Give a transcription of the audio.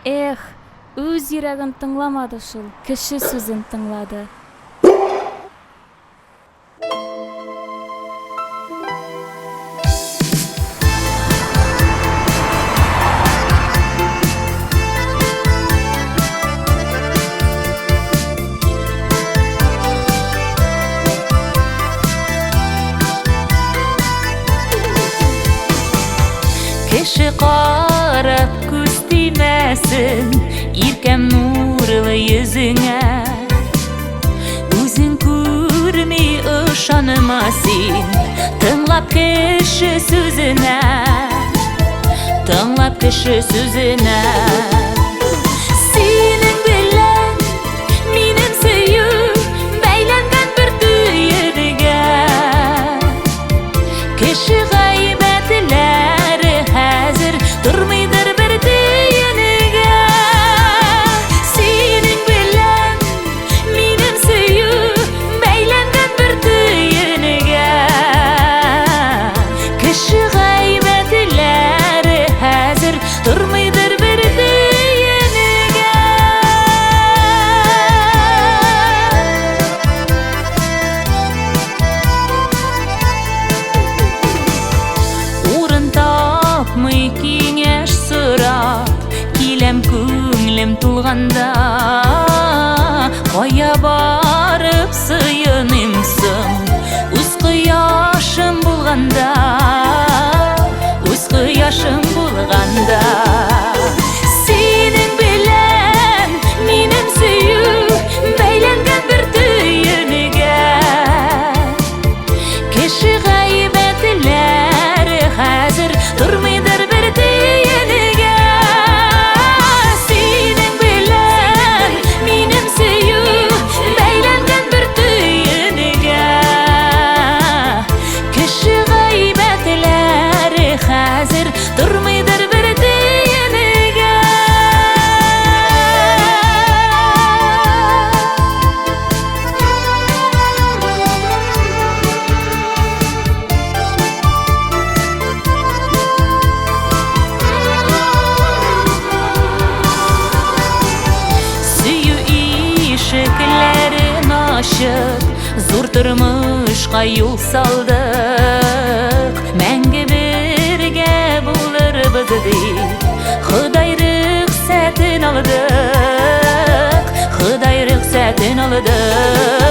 Өз йөрәген тыңламады шул, кеше сүзен тыңлады. Кеше карап күз тимәсен иркәм нурлы йөзеңә. Үзең күрми ышанма син, тыңлап кеше сүзенә, тыңлап кеше сүзенә. Синең белән минем сөю бәйләнгән бер төйенегә. Кеше гайбәтләре хәзер тормыйдыр бер төйенегә. Синең белән минем сөю бәйләнгән бер төйенегә. Кеше гайбәтләре хәзер тормыйдыр бер төйенегә. Урын тапмый киңәш сорап киләм күңлем тулганда. Кая барып сыйыным соң үз кояшым булганда, үз кояшым булганда. Синең белән минем сөю бәйләнгән бер төйенегә. Кеше гайбәтләре хәзер тормыйдыр бер төйенегә. Синең белән минем сөю бәйләнгән бер төйенегә. Кеше гайбәтләре хәзер тормыйдыр бер төйенегә. Сөю ишекләрен ачып, зур тормышка юл салдык. Мәңге бергә булырбыз дип Ходай рөхсәтен алдык, Ходай рөхсәтен алдык.